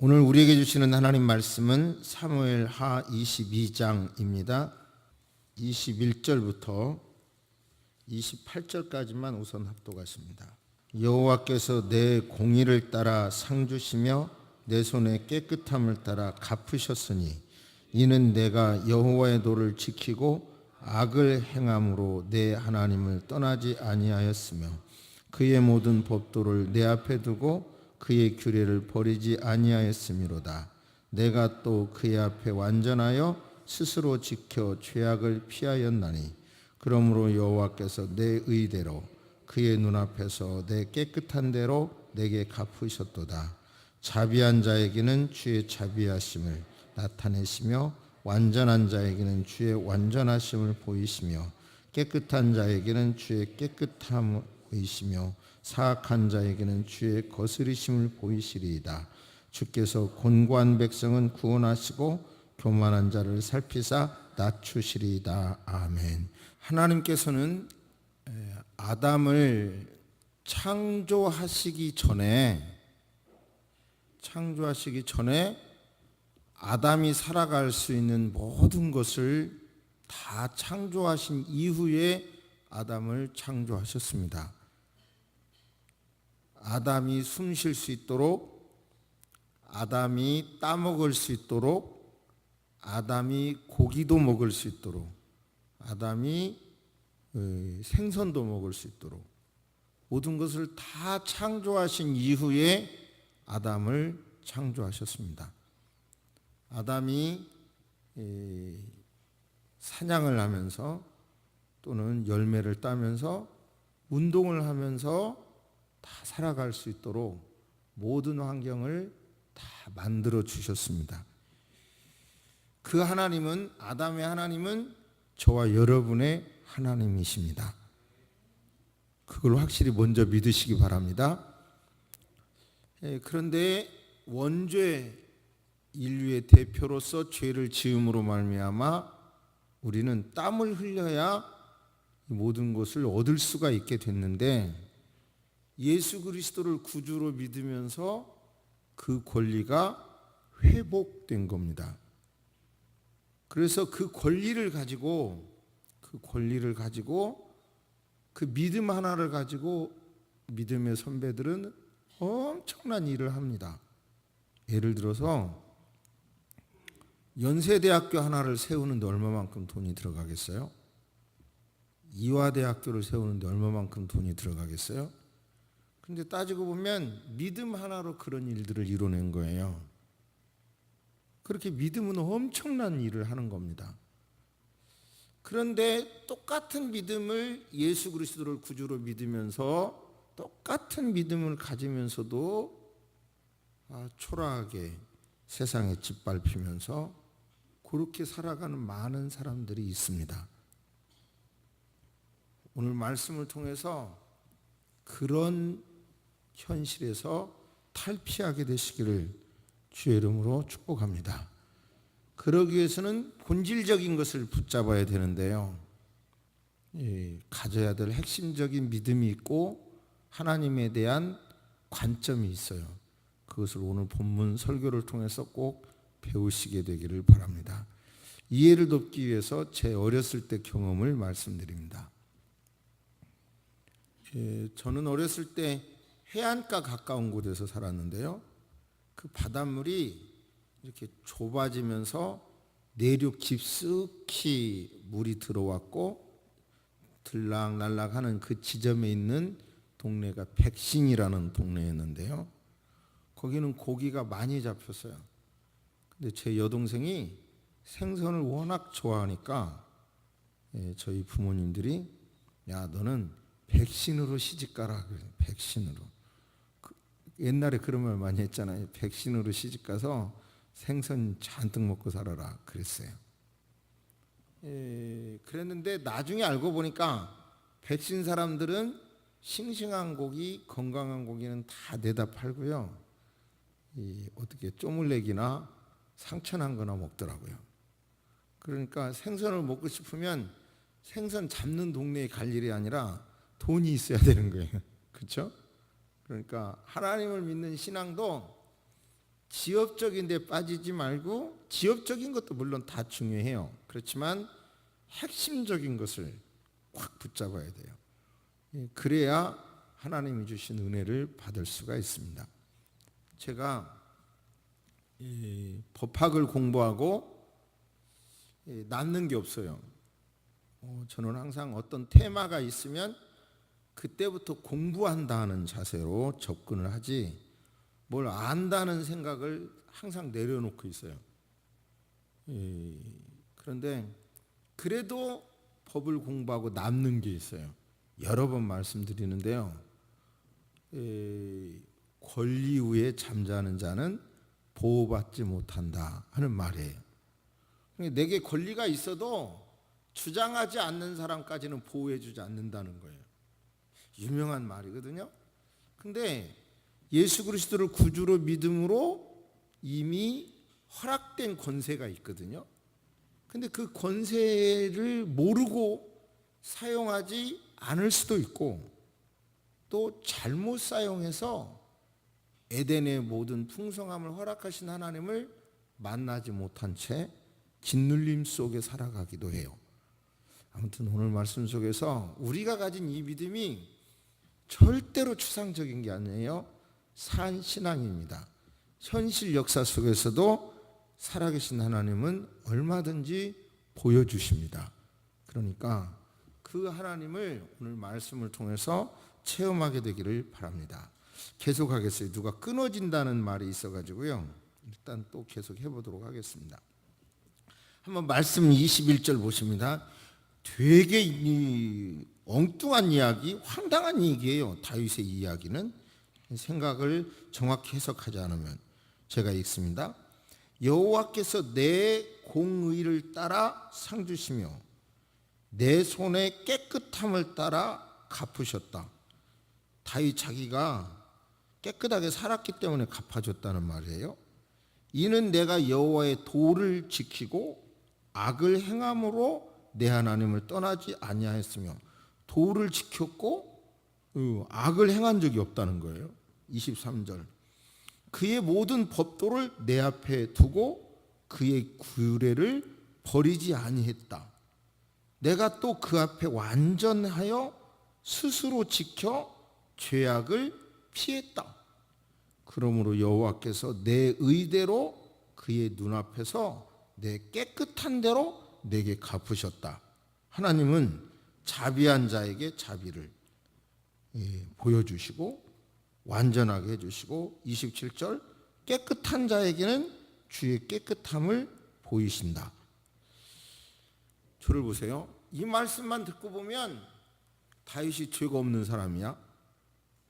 오늘 우리에게 주시는 하나님 말씀은 사무엘하 22장입니다. 21절부터 28절까지만 우선 합독하십니다. 여호와께서 내 공의를 따라 상 주시며 내 손의 깨끗함을 따라 갚으셨으니 이는 내가 여호와의 도를 지키고 악을 행함으로 내 하나님을 떠나지 아니하였으며 그의 모든 법도를 내 앞에 두고 그의 규례를 버리지 아니하였음이로다. 내가 또 그의 앞에 완전하여 스스로 지켜 죄악을 피하였나니 그러므로 여호와께서 내 의대로 그의 눈앞에서 내 깨끗한 대로 내게 갚으셨도다. 자비한 자에게는 주의 자비하심을 나타내시며 완전한 자에게는 주의 완전하심을 보이시며 깨끗한 자에게는 주의 깨끗함을 보이시며 사악한 자에게는 주의 거스리심을 보이시리이다. 주께서 곤고한 백성은 구원하시고 교만한 자를 살피사 낮추시리이다. 아멘. 하나님께서는 아담을 창조하시기 전에 아담이 살아갈 수 있는 모든 것을 다 창조하신 이후에 아담을 창조하셨습니다. 아담이 숨 쉴 수 있도록, 아담이 따먹을 수 있도록, 아담이 고기도 먹을 수 있도록, 아담이 생선도 먹을 수 있도록 모든 것을 다 창조하신 이후에 아담을 창조하셨습니다. 아담이 사냥을 하면서 또는 열매를 따면서 운동을 하면서 다 살아갈 수 있도록 모든 환경을 다 만들어 주셨습니다. 그 하나님은, 아담의 하나님은 저와 여러분의 하나님이십니다. 그걸 확실히 먼저 믿으시기 바랍니다. 그런데 원죄, 인류의 대표로서 죄를 지음으로 말미암아 우리는 땀을 흘려야 모든 것을 얻을 수가 있게 됐는데 예수 그리스도를 구주로 믿으면서 그 권리가 회복된 겁니다. 그래서 그 권리를 가지고 그 믿음 하나를 가지고 믿음의 선배들은 엄청난 일을 합니다. 예를 들어서 연세대학교 하나를 세우는데 얼마만큼 돈이 들어가겠어요? 이화대학교를 세우는데 얼마만큼 돈이 들어가겠어요? 근데 따지고 보면 믿음 하나로 그런 일들을 이뤄낸 거예요. 그렇게 믿음은 엄청난 일을 하는 겁니다. 그런데 똑같은 믿음을 예수 그리스도를 구주로 믿으면서 똑같은 믿음을 가지면서도 초라하게 세상에 짓밟히면서 그렇게 살아가는 많은 사람들이 있습니다. 오늘 말씀을 통해서 그런 현실에서 탈피하게 되시기를 주의 이름으로 축복합니다. 그러기 위해서는 본질적인 것을 붙잡아야 되는데요. 가져야 될 핵심적인 믿음이 있고 하나님에 대한 관점이 있어요. 그것을 오늘 본문 설교를 통해서 꼭 배우시게 되기를 바랍니다. 이해를 돕기 위해서 제 어렸을 때 경험을 말씀드립니다. 저는 어렸을 때 해안가 가까운 곳에서 살았는데요. 그 바닷물이 이렇게 좁아지면서 내륙 깊숙이 물이 들어왔고 들락날락하는 그 지점에 있는 동네가 백신이라는 동네였는데요. 거기는 고기가 많이 잡혔어요. 근데 제 여동생이 생선을 워낙 좋아하니까 저희 부모님들이 야 너는 백신으로 시집가라. 백신으로. 옛날에 그런 말 많이 했잖아요. 백신으로 시집가서 생선 잔뜩 먹고 살아라 그랬어요. 그랬는데 나중에 알고 보니까 백신 사람들은 싱싱한 고기, 건강한 고기는 다 내다 팔고요. 어떻게 쪼물레기나 상처난 거나 먹더라고요. 그러니까 생선을 먹고 싶으면 생선 잡는 동네에 갈 일이 아니라 돈이 있어야 되는 거예요. 그렇죠? 그러니까 하나님을 믿는 신앙도 지엽적인 데 빠지지 말고, 지엽적인 것도 물론 다 중요해요. 그렇지만 핵심적인 것을 확 붙잡아야 돼요. 그래야 하나님이 주신 은혜를 받을 수가 있습니다. 제가 법학을 공부하고 남는 게 없어요. 저는 항상 어떤 테마가 있으면 그때부터 공부한다는 자세로 접근을 하지, 뭘 안다는 생각을 항상 내려놓고 있어요. 그런데 그래도 법을 공부하고 남는 게 있어요. 여러 번 말씀드리는데요. 권리 위에 잠자는 자는 보호받지 못한다 하는 말이에요. 내게 권리가 있어도 주장하지 않는 사람까지는 보호해주지 않는다는 거예요. 유명한 말이거든요. 근데 예수 그리스도를 구주로 믿음으로 이미 허락된 권세가 있거든요. 근데 그 권세를 모르고 사용하지 않을 수도 있고, 또 잘못 사용해서 에덴의 모든 풍성함을 허락하신 하나님을 만나지 못한 채 짓눌림 속에 살아가기도 해요. 아무튼 오늘 말씀 속에서 우리가 가진 이 믿음이 절대로 추상적인 게 아니에요. 산 신앙입니다. 현실 역사 속에서도 살아계신 하나님은 얼마든지 보여주십니다. 그러니까 그 하나님을 오늘 말씀을 통해서 체험하게 되기를 바랍니다. 계속하겠어요. 누가 끊어진다는 말이 있어가지고요. 일단 또 계속 해보도록 하겠습니다. 한번 말씀 21절 보십니다. 되게 엉뚱한 이야기, 황당한 얘기예요. 다윗의 이야기는 생각을 정확히 해석하지 않으면. 제가 읽습니다. 여호와께서 내 공의를 따라 상 주시며 내 손의 깨끗함을 따라 갚으셨다. 다윗 자기가 깨끗하게 살았기 때문에 갚아줬다는 말이에요. 이는 내가 여호와의 도를 지키고 악을 행함으로 내 하나님을 떠나지 아니하였으며, 도를 지켰고 악을 행한 적이 없다는 거예요. 23절. 그의 모든 법도를 내 앞에 두고 그의 규례를 버리지 아니했다. 내가 또 그 앞에 완전하여 스스로 지켜 죄악을 피했다. 그러므로 여호와께서 내 의대로 그의 눈앞에서 내 깨끗한 대로 내게 갚으셨다. 하나님은 자비한 자에게 자비를 보여주시고 완전하게 해주시고, 27절, 깨끗한 자에게는 주의 깨끗함을 보이신다. 저를 보세요. 이 말씀만 듣고 보면 다윗이 죄가 없는 사람이야.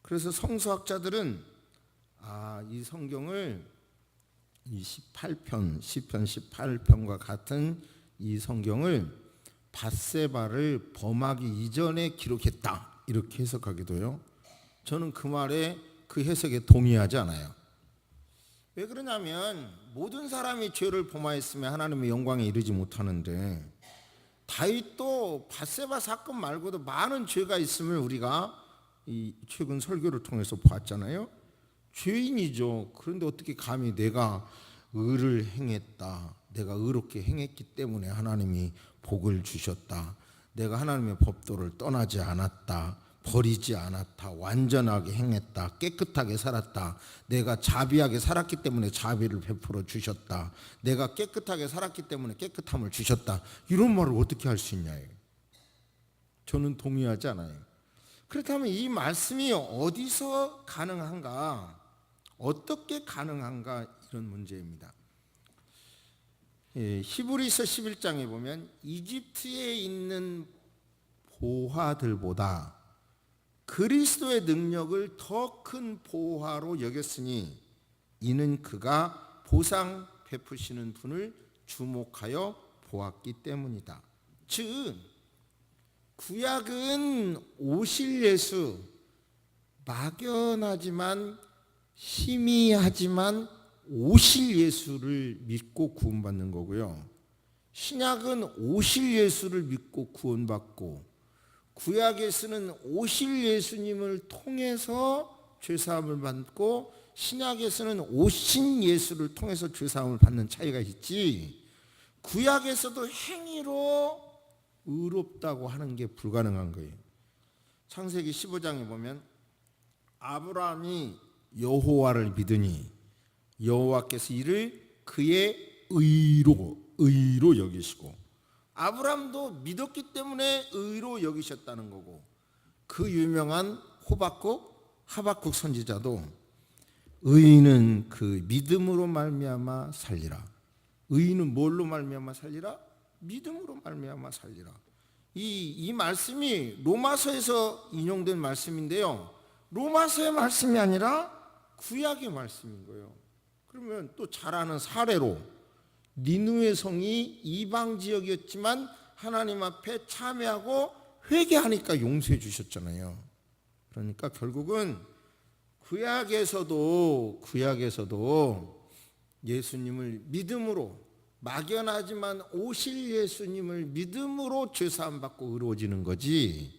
그래서 성서학자들은 이 성경을 이 18편, 시편 18편과 같은 이 성경을 밧세바를 범하기 이전에 기록했다, 이렇게 해석하기도 해요. 저는 그 말에, 그 해석에 동의하지 않아요. 왜 그러냐면 모든 사람이 죄를 범하였으면 하나님의 영광에 이르지 못하는데, 다윗도 밧세바 사건 말고도 많은 죄가 있음을 우리가 이 최근 설교를 통해서 봤잖아요. 죄인이죠. 그런데 어떻게 감히 내가 의를 행했다, 내가 의롭게 행했기 때문에 하나님이 복을 주셨다, 내가 하나님의 법도를 떠나지 않았다, 버리지 않았다, 완전하게 행했다, 깨끗하게 살았다, 내가 자비하게 살았기 때문에 자비를 베풀어 주셨다, 내가 깨끗하게 살았기 때문에 깨끗함을 주셨다, 이런 말을 어떻게 할 수 있냐예요. 저는 동의하지 않아요. 그렇다면 이 말씀이 어디서 가능한가, 어떻게 가능한가, 이런 문제입니다. 히브리서 11장에 보면 이집트에 있는 보화들보다 그리스도의 능력을 더 큰 보화로 여겼으니 이는 그가 보상 베푸시는 분을 주목하여 보았기 때문이다. 즉 구약은 오실 예수, 막연하지만 희미하지만 오실 예수를 믿고 구원받는 거고요. 신약은 오실 예수를 믿고 구원받고, 구약에서는 오실 예수님을 통해서 죄사함을 받고 신약에서는 오신 예수를 통해서 죄사함을 받는 차이가 있지, 구약에서도 행위로 의롭다고 하는 게 불가능한 거예요. 창세기 15장에 보면 아브라함이 여호와를 믿으니 여호와께서 이를 그의 의로 여기시고, 아브라함도 믿었기 때문에 의로 여기셨다는 거고, 그 유명한 하박국 선지자도 의인은 그 믿음으로 말미암아 살리라. 의인은 뭘로 말미암아 살리라? 믿음으로 말미암아 살리라. 이 말씀이 로마서에서 인용된 말씀인데요, 로마서의 말씀이 아니라 구약의 말씀인 거예요. 그러면 또 잘 아는 사례로 니느웨 성이 이방 지역이었지만 하나님 앞에 참회하고 회개하니까 용서해 주셨잖아요. 그러니까 결국은 구약에서도 예수님을 믿음으로, 막연하지만 오실 예수님을 믿음으로 죄사함 받고 의로워지는 거지,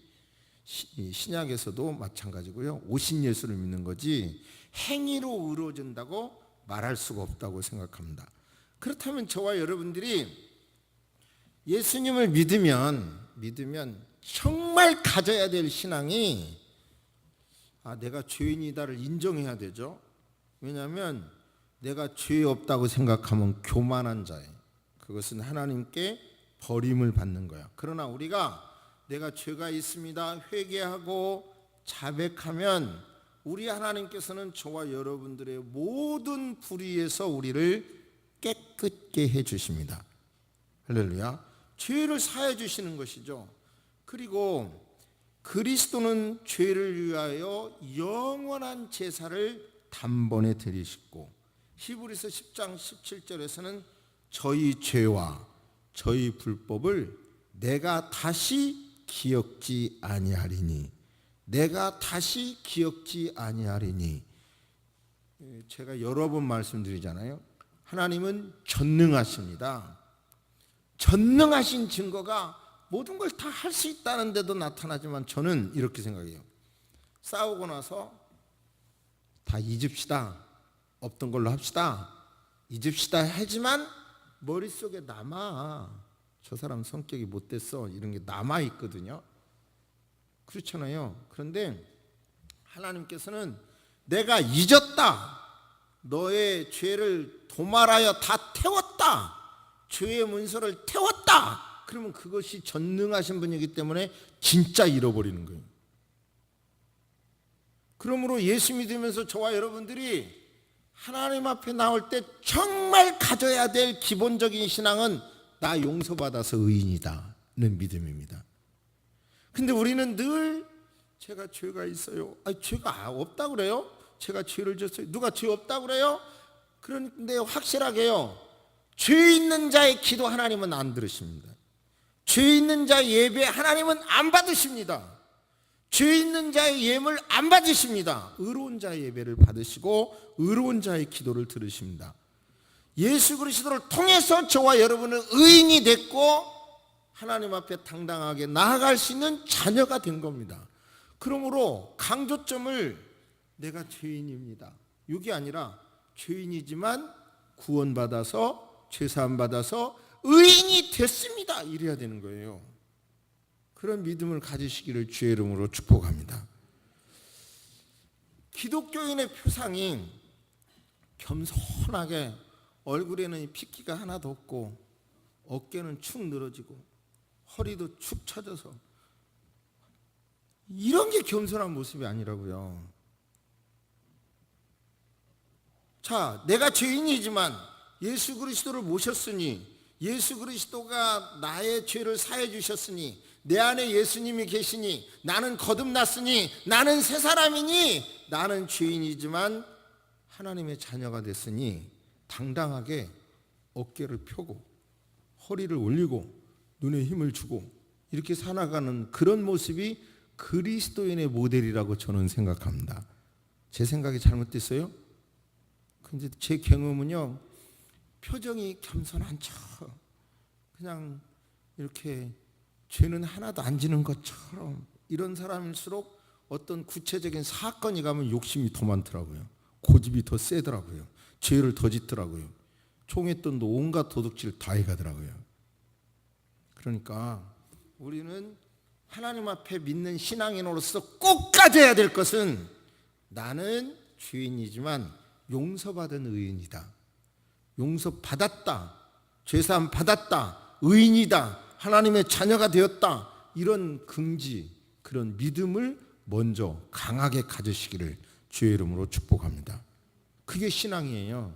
신약에서도 마찬가지고요, 오신 예수를 믿는 거지 행위로 의로워진다고 말할 수가 없다고 생각합니다. 그렇다면 저와 여러분들이 예수님을 믿으면 정말 가져야 될 신앙이, 내가 죄인이다를 인정해야 되죠. 왜냐하면 내가 죄 없다고 생각하면 교만한 자예요. 그것은 하나님께 버림을 받는 거야. 그러나 우리가 내가 죄가 있습니다 회개하고 자백하면 우리 하나님께서는 저와 여러분들의 모든 불의에서 우리를 깨끗게 해주십니다. 할렐루야. 죄를 사해 주시는 것이죠. 그리고 그리스도는 죄를 위하여 영원한 제사를 단번에 드리시고, 히브리서 10장 17절에서는 저희 죄와 저희 불법을 내가 다시 기억지 아니하리니, 내가 다시 기억지 아니하리니. 제가 여러 번 말씀드리잖아요. 하나님은 전능하십니다. 전능하신 증거가 모든 걸 다 할 수 있다는 데도 나타나지만, 저는 이렇게 생각해요. 싸우고 나서 다 잊읍시다, 없던 걸로 합시다, 잊읍시다 하지만 머릿속에 남아. 저 사람 성격이 못됐어, 이런 게 남아있거든요. 그렇잖아요. 그런데 하나님께서는 내가 잊었다, 너의 죄를 도말하여 다 태웠다, 죄의 문서를 태웠다, 그러면 그것이 전능하신 분이기 때문에 진짜 잃어버리는 거예요. 그러므로 예수 믿으면서 저와 여러분들이 하나님 앞에 나올 때 정말 가져야 될 기본적인 신앙은 나 용서받아서 의인이다는 믿음입니다. 근데 우리는 늘 제가 죄가 있어요. 죄가 없다고 그래요? 제가 죄를 졌어요. 누가 죄 없다고 그래요? 그런데 확실하게요, 죄 있는 자의 기도 하나님은 안 들으십니다. 죄 있는 자의 예배 하나님은 안 받으십니다. 죄 있는 자의 예물 안 받으십니다. 의로운 자의 예배를 받으시고 의로운 자의 기도를 들으십니다. 예수 그리스도를 통해서 저와 여러분은 의인이 됐고 하나님 앞에 당당하게 나아갈 수 있는 자녀가 된 겁니다. 그러므로 강조점을 내가 죄인입니다, 이게 아니라 죄인이지만 구원받아서 죄사함 받아서 의인이 됐습니다, 이래야 되는 거예요. 그런 믿음을 가지시기를 주의 이름으로 축복합니다. 기독교인의 표상이 겸손하게, 얼굴에는 핏기가 하나도 없고 어깨는 축 늘어지고 허리도 축 처져서, 이런 게 겸손한 모습이 아니라고요. 자, 내가 죄인이지만 예수 그리스도를 모셨으니, 예수 그리스도가 나의 죄를 사해 주셨으니, 내 안에 예수님이 계시니, 나는 거듭났으니, 나는 새 사람이니, 나는 죄인이지만 하나님의 자녀가 됐으니 당당하게 어깨를 펴고 허리를 올리고 눈에 힘을 주고 이렇게 살아가는 그런 모습이 그리스도인의 모델이라고 저는 생각합니다. 제 생각이 잘못됐어요? 근데 제 경험은요, 표정이 겸손한 척, 그냥 이렇게 죄는 하나도 안 지는 것처럼, 이런 사람일수록 어떤 구체적인 사건이 가면 욕심이 더 많더라고요. 고집이 더 세더라고요. 죄를 더 짓더라고요. 총했던도 온갖 도둑질 다 해가더라고요. 그러니까 우리는 하나님 앞에 믿는 신앙인으로서 꼭 가져야 될 것은 나는 죄인이지만 용서받은 의인이다. 용서받았다. 죄사함 받았다. 의인이다. 하나님의 자녀가 되었다. 이런 긍지, 그런 믿음을 먼저 강하게 가지시기를 주의 이름으로 축복합니다. 그게 신앙이에요.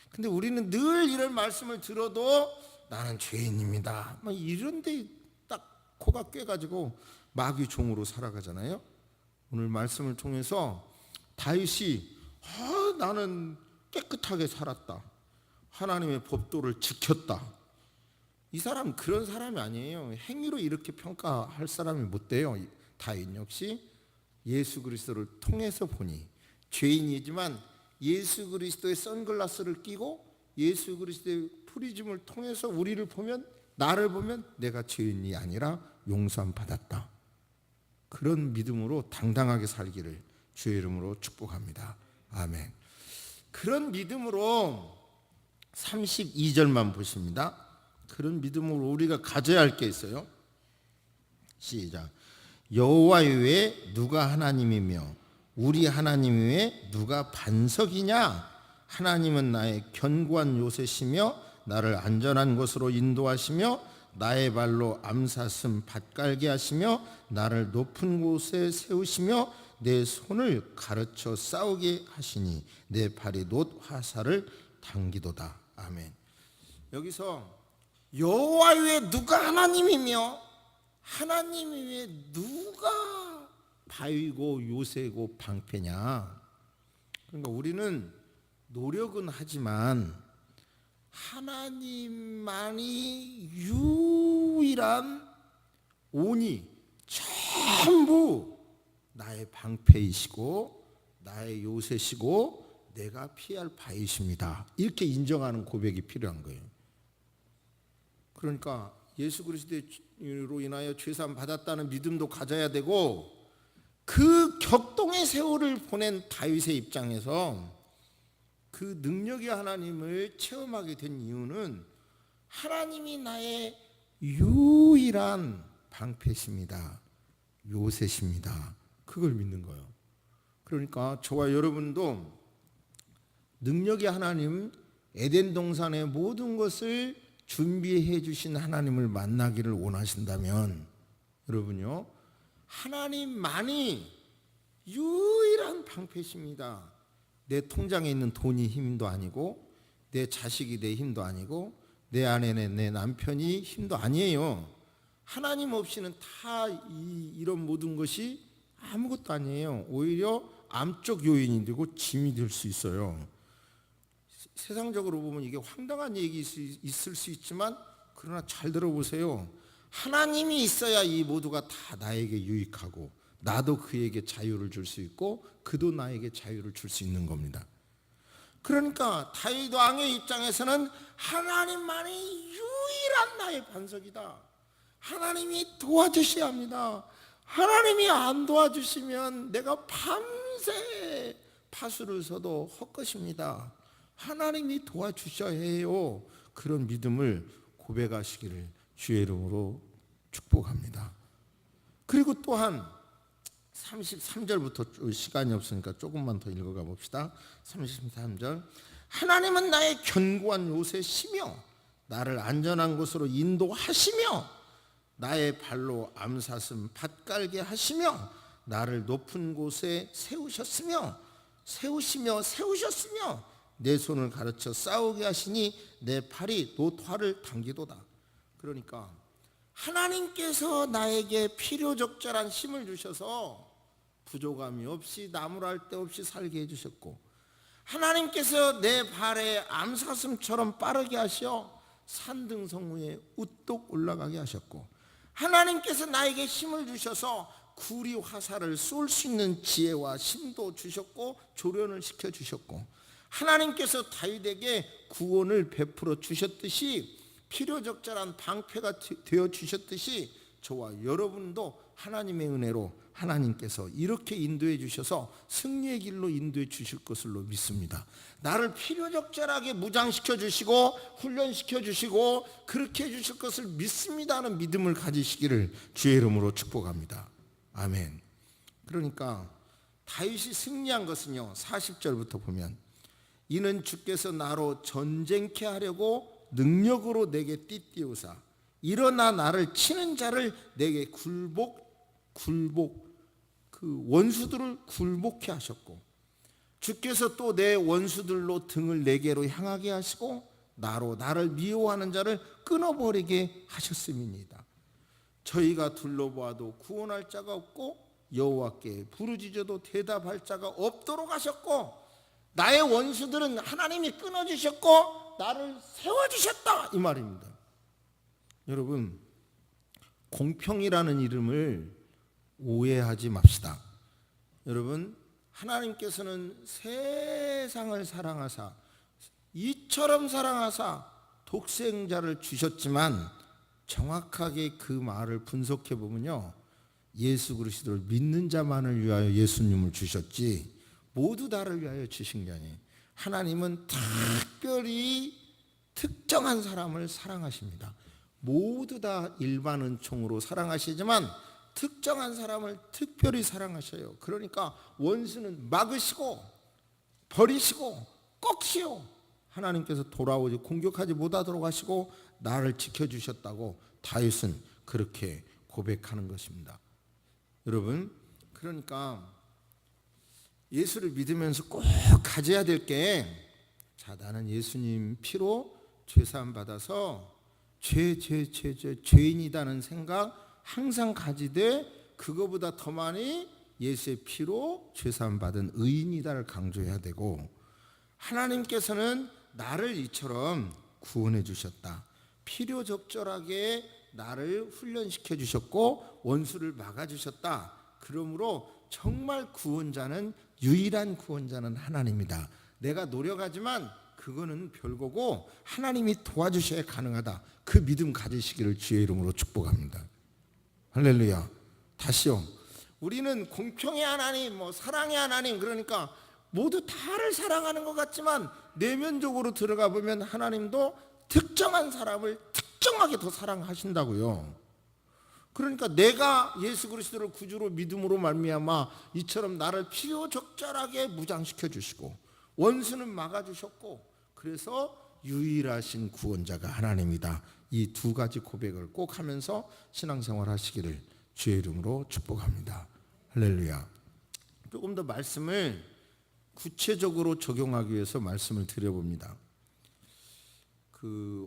근데 우리는 늘 이런 말씀을 들어도 나는 죄인입니다, 막 이런데 딱 코가 꿰가지고 마귀 종으로 살아가잖아요. 오늘 말씀을 통해서 다윗이 나는 깨끗하게 살았다, 하나님의 법도를 지켰다. 이 사람 그런 사람이 아니에요. 행위로 이렇게 평가할 사람이 못 돼요. 다윗 역시 예수 그리스도를 통해서 보니 죄인이지만 예수 그리스도의 선글라스를 끼고 예수 그리스도의 프리즘을 통해서 우리를 보면, 나를 보면 내가 죄인이 아니라 용서함 받았다. 그런 믿음으로 당당하게 살기를 주의 이름으로 축복합니다. 아멘. 그런 믿음으로 32절만 보십니다. 그런 믿음으로 우리가 가져야 할 게 있어요. 시작. 여호와 외에 누가 하나님이며 우리 하나님 외에 누가 반석이냐? 하나님은 나의 견고한 요새시며 나를 안전한 곳으로 인도하시며 나의 발로 암사슴 밭갈게 하시며 나를 높은 곳에 세우시며 내 손을 가르쳐 싸우게 하시니 내 팔이 놋 화살을 당기도다. 아멘. 여기서 여호와 외에 누가 하나님이며 하나님 외에 누가 바위고 요새고 방패냐? 그러니까 우리는 노력은 하지만 하나님만이 유일한 온이 전부 나의 방패이시고 나의 요새시고 내가 피할 바이십니다. 이렇게 인정하는 고백이 필요한 거예요. 그러니까 예수 그리스도로 인하여 죄사함 받았다는 믿음도 가져야 되고, 그 격동의 세월을 보낸 다윗의 입장에서 그 능력의 하나님을 체험하게 된 이유는 하나님이 나의 유일한 방패십니다, 요새십니다. 그걸 믿는 거예요. 그러니까 저와 여러분도 능력의 하나님, 에덴 동산의 모든 것을 준비해 주신 하나님을 만나기를 원하신다면 여러분요, 하나님만이 유일한 방패십니다. 내 통장에 있는 돈이 힘도 아니고 내 자식이 내 힘도 아니고 내 아내는 내 남편이 힘도 아니에요. 하나님 없이는 다 이런 모든 것이 아무것도 아니에요. 오히려 암적 요인이 되고 짐이 될 수 있어요. 세상적으로 보면 이게 황당한 얘기 있을 수 있지만, 그러나 잘 들어보세요. 하나님이 있어야 이 모두가 다 나에게 유익하고 나도 그에게 자유를 줄 수 있고 그도 나에게 자유를 줄 수 있는 겁니다. 그러니까 다윗 왕의 입장에서는 하나님만이 유일한 나의 반석이다. 하나님이 도와주셔야 합니다. 하나님이 안 도와주시면 내가 밤새 파수를 서도 헛것입니다. 하나님이 도와주셔야 해요. 그런 믿음을 고백하시기를 주의 이름으로 축복합니다. 그리고 또한 33절부터 시간이 없으니까 조금만 더 읽어가 봅시다. 33절. 하나님은 나의 견고한 요새시며 나를 안전한 곳으로 인도하시며 나의 발로 암사슴 밭갈게 하시며 나를 높은 곳에 세우셨으며 내 손을 가르쳐 싸우게 하시니 내 팔이 놋화를 당기도다. 그러니까 하나님께서 나에게 필요적절한 힘을 주셔서 부족함이 없이 나무랄 데 없이 살게 해주셨고, 하나님께서 내 발에 암사슴처럼 빠르게 하셔 산등성 위에 우뚝 올라가게 하셨고, 하나님께서 나에게 힘을 주셔서 구리 화살을 쏠 수 있는 지혜와 힘도 주셨고 조련을 시켜주셨고, 하나님께서 다윗에게 구원을 베풀어 주셨듯이 필요적절한 방패가 되어 주셨듯이 저와 여러분도 하나님의 은혜로 하나님께서 이렇게 인도해 주셔서 승리의 길로 인도해 주실 것으로 믿습니다. 나를 필요적절하게 무장시켜 주시고 훈련시켜 주시고 그렇게 해 주실 것을 믿습니다 하는 믿음을 가지시기를 주의 이름으로 축복합니다. 아멘. 그러니까 다윗이 승리한 것은요, 40절부터 보면 이는 주께서 나로 전쟁케 하려고 능력으로 내게 띠띠우사 일어나 나를 치는 자를 내게 굴복 그 원수들을 굴복케 하셨고 주께서 또 내 원수들로 등을 내게로 향하게 하시고 나로 나를 미워하는 자를 끊어버리게 하셨음이니이다. 저희가 둘러보아도 구원할 자가 없고 여호와께 부르짖어도 대답할 자가 없도록 하셨고 나의 원수들은 하나님이 끊어주셨고 나를 세워주셨다 이 말입니다. 여러분, 공평이라는 이름을 오해하지 맙시다. 여러분, 하나님께서는 세상을 사랑하사 이처럼 사랑하사 독생자를 주셨지만 정확하게 그 말을 분석해 보면요, 예수 그리스도를 믿는 자만을 위하여 예수님을 주셨지 모두 다를 위하여 주신 게 아니에요. 하나님은 특별히 특정한 사람을 사랑하십니다. 모두 다 일반 은총으로 사랑하시지만 특정한 사람을 특별히 사랑하셔요. 그러니까 원수는 막으시고 버리시고 꺾시오. 하나님께서 돌아오지 공격하지 못하도록 하시고 나를 지켜주셨다고 다윗은 그렇게 고백하는 것입니다. 여러분, 그러니까 예수를 믿으면서 꼭 가져야 될 게, 자, 나는 예수님 피로 죄사함 받아서 죄인이다는 생각 항상 가지되 그거보다 더 많이 예수의 피로 죄사함 받은 의인이다를 강조해야 되고, 하나님께서는 나를 이처럼 구원해 주셨다. 필요적절하게 나를 훈련시켜 주셨고 원수를 막아 주셨다. 그러므로 정말 구원자는, 유일한 구원자는 하나님이다. 내가 노력하지만 그거는 별거고 하나님이 도와주셔야 가능하다. 그 믿음 가지시기를 주의 이름으로 축복합니다. 할렐루야. 다시요, 우리는 공평의 하나님, 사랑의 하나님, 그러니까 모두 다를 사랑하는 것 같지만 내면적으로 들어가 보면 하나님도 특정한 사람을 특정하게 더 사랑하신다고요. 그러니까 내가 예수 그리스도를 구주로 믿음으로 말미암아 이처럼 나를 필요적절하게 무장시켜 주시고 원수는 막아주셨고, 그래서 유일하신 구원자가 하나님이다. 이 두 가지 고백을 꼭 하면서 신앙생활 하시기를 주의 이름으로 축복합니다. 할렐루야. 조금 더 말씀을 구체적으로 적용하기 위해서 말씀을 드려봅니다.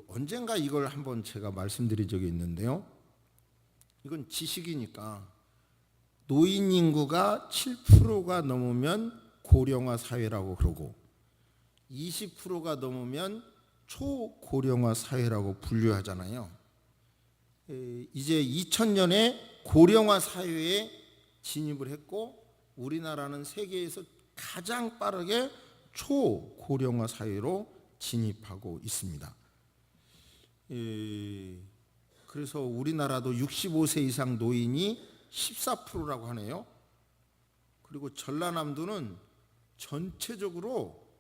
언젠가 이걸 한번 제가 말씀드린 적이 있는데요, 이건 지식이니까 노인 인구가 7%가 넘으면 고령화 사회라고 그러고 20%가 넘으면 초고령화 사회라고 분류하잖아요. 이제 2000년에 고령화 사회에 진입을 했고 우리나라는 세계에서 가장 빠르게 초고령화 사회로 진입하고 있습니다. 그래서 우리나라도 65세 이상 노인이 14%라고 하네요. 그리고 전라남도는 전체적으로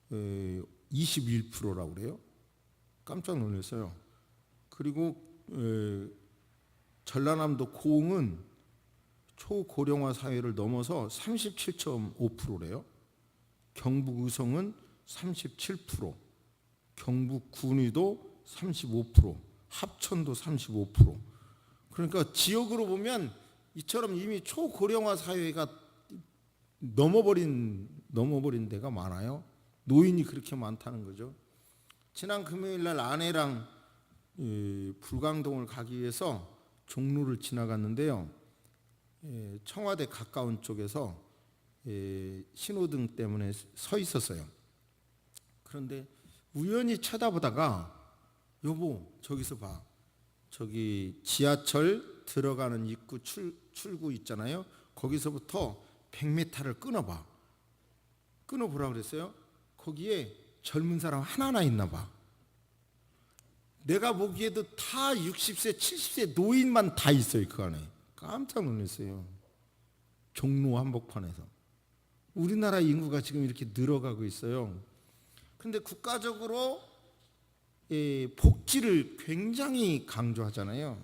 21%라고 그래요. 깜짝 놀랐어요. 그리고 전라남도 고흥은 초고령화 사회를 넘어서 37.5%래요. 경북 의성은 37%, 경북 군위도 35%, 합천도 35%. 그러니까 지역으로 보면 이처럼 이미 초고령화 사회가 넘어버린 데가 많아요. 노인이 그렇게 많다는 거죠. 지난 금요일 날 아내랑 불광동을 가기 위해서 종로를 지나갔는데요, 청와대 가까운 쪽에서 신호등 때문에 서 있었어요. 그런데 우연히 쳐다보다가, 여보 저기서 봐, 저기 지하철 들어가는 입구 출구 있잖아요, 거기서부터 100m를 끊어보라 그랬어요. 거기에 젊은 사람 하나 있나 봐. 내가 보기에도 다 60세, 70세 노인만 다 있어요, 그 안에. 깜짝 놀랐어요. 종로 한복판에서. 우리나라 인구가 지금 이렇게 늘어가고 있어요. 근데 국가적으로 복지를 굉장히 강조하잖아요.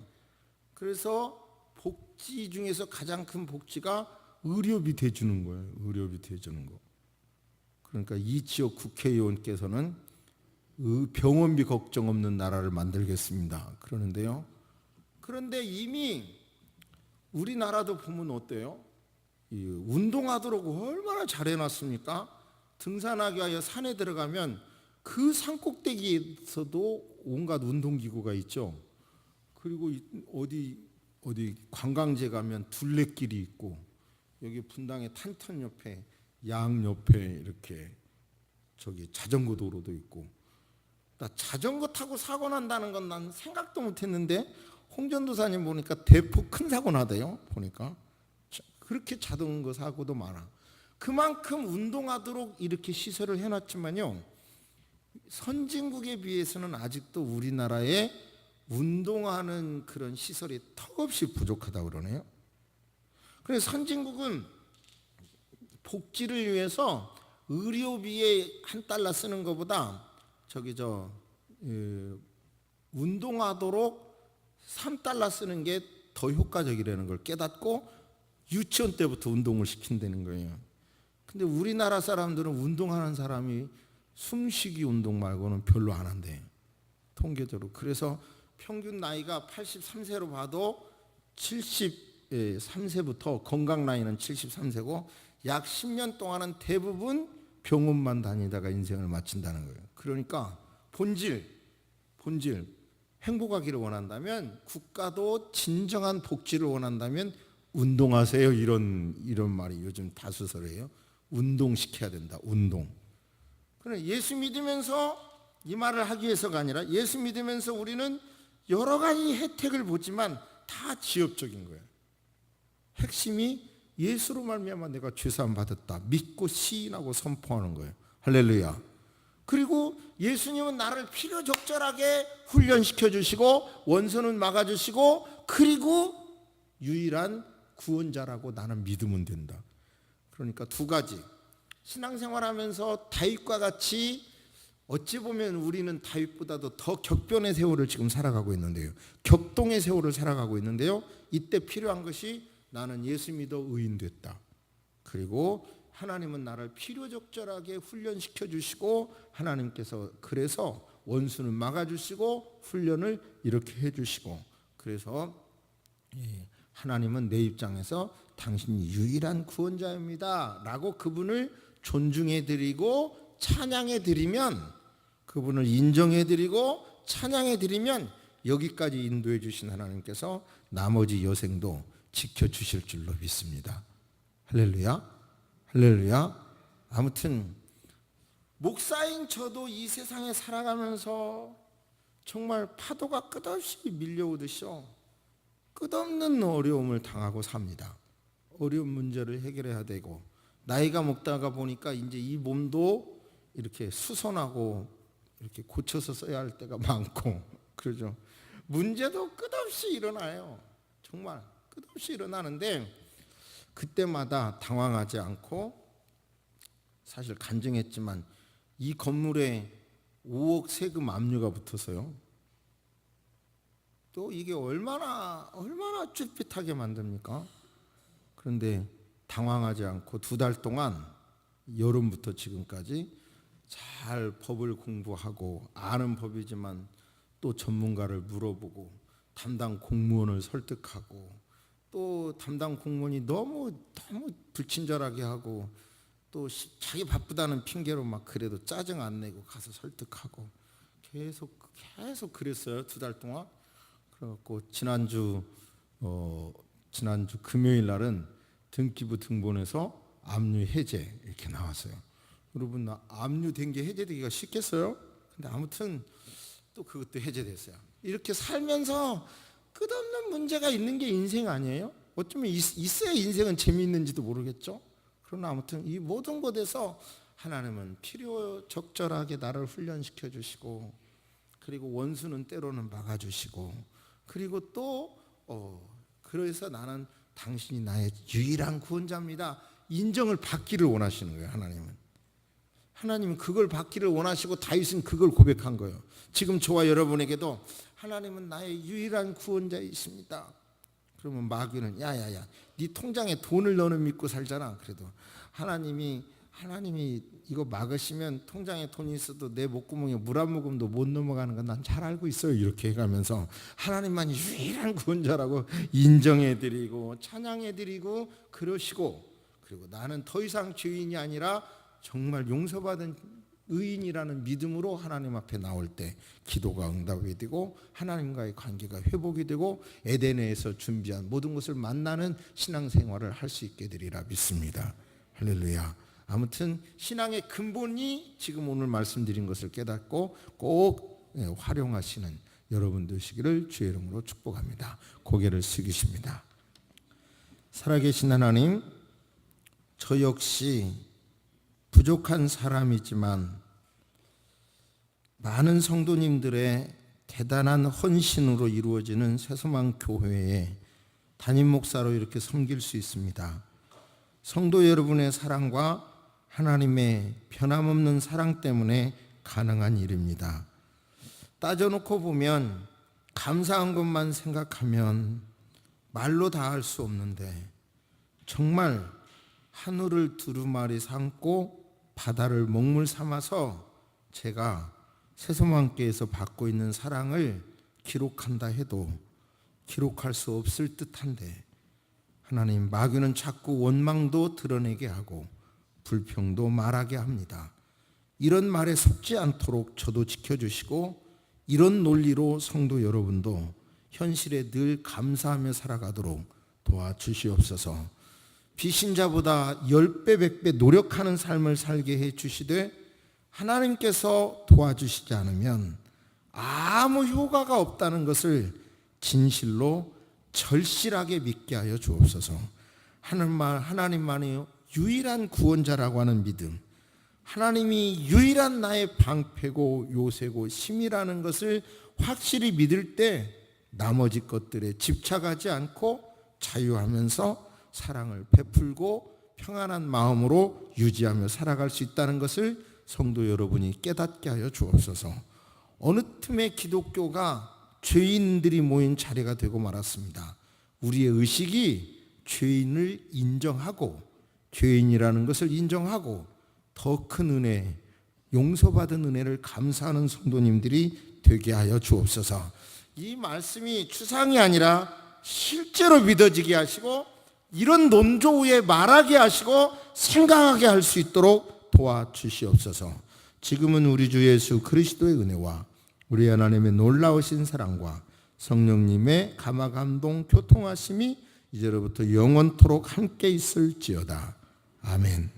그래서 복지 중에서 가장 큰 복지가 의료비 대주는 거예요. 의료비 대주는 거. 그러니까 이지혁 국회의원께서는 병원비 걱정 없는 나라를 만들겠습니다. 그러는데요. 그런데 이미 우리나라도 보면 어때요? 운동하도록 얼마나 잘 해놨습니까? 등산하기 위하여 산에 들어가면 그 산 꼭대기에서도 온갖 운동기구가 있죠. 그리고 어디 관광지 가면 둘레길이 있고, 여기 분당의 탄천 옆에 양 옆에 이렇게 자전거 도로도 있고. 나 자전거 타고 사고 난다는 건 난 생각도 못했는데 홍전도사님 보니까 대폭 큰 사고 나대요. 보니까 그렇게 자전거 사고도 많아. 그만큼 운동하도록 이렇게 시설을 해놨지만요, 선진국에 비해서는 아직도 우리나라에 운동하는 그런 시설이 턱없이 부족하다고 그러네요. 그래서 선진국은 복지를 위해서 의료비에 $1 쓰는 것보다 운동하도록 $3 쓰는 게 더 효과적이라는 걸 깨닫고 유치원 때부터 운동을 시킨다는 거예요. 근데 우리나라 사람들은 운동하는 사람이 숨쉬기 운동 말고는 별로 안 한대요, 통계적으로. 그래서 평균 나이가 83세로 봐도 73세부터 건강 나이는 73세고 약 10년 동안은 대부분 병원만 다니다가 인생을 마친다는 거예요. 그러니까 본질 행복하기를 원한다면, 국가도 진정한 복지를 원한다면 운동하세요. 이런 말이 요즘 다수설이에요. 운동시켜야 된다. 운동. 그래, 예수 믿으면서 이 말을 하기 위해서가 아니라, 예수 믿으면서 우리는 여러 가지 혜택을 보지만 다 지엽적인 거예요. 핵심이 예수로 말미암아 내가 죄사함 받았다 믿고 시인하고 선포하는 거예요. 할렐루야. 그리고 예수님은 나를 필요적절하게 훈련시켜 주시고 원수는 막아주시고, 그리고 유일한 구원자라고 나는 믿으면 된다. 그러니까 두 가지, 신앙생활하면서 다윗과 같이 어찌 보면 우리는 다윗보다도 더 격변의 세월을 지금 살아가고 있는데요, 격동의 세월을 살아가고 있는데요, 이때 필요한 것이 나는 예수 믿어 의인 됐다. 그리고 하나님은 나를 필요적절하게 훈련시켜 주시고, 하나님께서 그래서 원수는 막아주시고 훈련을 이렇게 해주시고, 그래서 하나님은 내 입장에서 당신이 유일한 구원자입니다 라고 그분을 존중해드리고 찬양해드리면, 그분을 인정해드리고 찬양해드리면 여기까지 인도해 주신 하나님께서 나머지 여생도 지켜주실 줄로 믿습니다. 할렐루야. 할렐루야. 아무튼 목사인 저도 이 세상에 살아가면서 정말 파도가 끝없이 밀려오듯이요, 끝없는 어려움을 당하고 삽니다. 어려운 문제를 해결해야 되고, 나이가 먹다가 보니까 이제 이 몸도 이렇게 수선하고 이렇게 고쳐서 써야 할 때가 많고 그러죠. 문제도 끝없이 일어나요. 정말 끝없이 일어나는데 그때마다 당황하지 않고, 사실 간증했지만 이 건물에 5억 세금 압류가 붙어서요, 또 이게 얼마나 쭈삣하게 만듭니까? 그런데 당황하지 않고 2달 동안, 여름부터 지금까지 잘 법을 공부하고, 아는 법이지만 또 전문가를 물어보고, 담당 공무원을 설득하고, 또 담당 공무원이 너무 불친절하게 하고, 또 자기 바쁘다는 핑계로 막 그래도 짜증 안 내고 가서 설득하고, 계속 그랬어요, 2달 동안. 그래갖고 지난주 금요일 날은 등기부 등본에서 압류 해제 이렇게 나왔어요. 여러분, 압류된 게 해제되기가 쉽겠어요? 근데 아무튼 또 그것도 해제됐어요. 이렇게 살면서 끝없는 문제가 있는 게 인생 아니에요? 어쩌면 있어야 인생은 재미있는지도 모르겠죠. 그러나 아무튼 이 모든 곳에서 하나님은 필요적절하게 나를 훈련시켜 주시고, 그리고 원수는 때로는 막아주시고, 그리고 또 그래서 나는 당신이 나의 유일한 구원자입니다, 인정을 받기를 원하시는 거예요. 하나님은 그걸 받기를 원하시고 다윗은 그걸 고백한 거예요. 지금 저와 여러분에게도 하나님은 나의 유일한 구원자이십니다. 그러면 마귀는 야야야, 네 통장에 돈을 너는 믿고 살잖아. 그래도 하나님이 이거 막으시면 통장에 돈이 있어도 내 목구멍에 물 한 모금도 못 넘어가는 건 난 잘 알고 있어요. 이렇게 해가면서 하나님만이 유일한 구원자라고 인정해드리고 찬양해드리고 그러시고, 그리고 나는 더 이상 죄인이 아니라 정말 용서받은 의인이라는 믿음으로 하나님 앞에 나올 때 기도가 응답이 되고 하나님과의 관계가 회복이 되고 에덴에서 준비한 모든 것을 만나는 신앙생활을 할 수 있게 되리라 믿습니다. 할렐루야. 아무튼 신앙의 근본이 지금 오늘 말씀드린 것을 깨닫고 꼭 활용하시는 여러분 되시기를 주의 이름으로 축복합니다. 고개를 숙이십니다. 살아계신 하나님, 저 역시 부족한 사람이지만 많은 성도님들의 대단한 헌신으로 이루어지는 새소망 교회의 담임 목사로 이렇게 섬길 수 있습니다. 성도 여러분의 사랑과 하나님의 변함없는 사랑 때문에 가능한 일입니다. 따져놓고 보면 감사한 것만 생각하면 말로 다 할 수 없는데, 정말 하늘을 두루마리 삼고 바다를 먹물 삼아서 제가 새소망교회에서 받고 있는 사랑을 기록한다 해도 기록할 수 없을 듯한데, 하나님, 마귀는 자꾸 원망도 드러내게 하고 불평도 말하게 합니다. 이런 말에 속지 않도록 저도 지켜주시고, 이런 논리로 성도 여러분도 현실에 늘 감사하며 살아가도록 도와주시옵소서. 비신자보다 10배 100배 노력하는 삶을 살게 해주시되 하나님께서 도와주시지 않으면 아무 효과가 없다는 것을 진실로 절실하게 믿게 하여 주옵소서. 하나님만이 유일한 구원자라고 하는 믿음, 하나님이 유일한 나의 방패고 요새고 힘이라는 것을 확실히 믿을 때 나머지 것들에 집착하지 않고 자유하면서 사랑을 베풀고 평안한 마음으로 유지하며 살아갈 수 있다는 것을 성도 여러분이 깨닫게 하여 주옵소서. 어느 틈에 기독교가 죄인들이 모인 자리가 되고 말았습니다. 우리의 의식이 죄인을 인정하고 죄인이라는 것을 인정하고 더 큰 은혜, 용서받은 은혜를 감사하는 성도님들이 되게 하여 주옵소서. 이 말씀이 추상이 아니라 실제로 믿어지게 하시고 이런 논조에 말하게 하시고 생각하게 할 수 있도록 도와주시옵소서. 지금은 우리 주 예수 그리스도의 은혜와 우리 하나님의 놀라우신 사랑과 성령님의 감화감동 교통하심이 이제로부터 영원토록 함께 있을지어다. 아멘.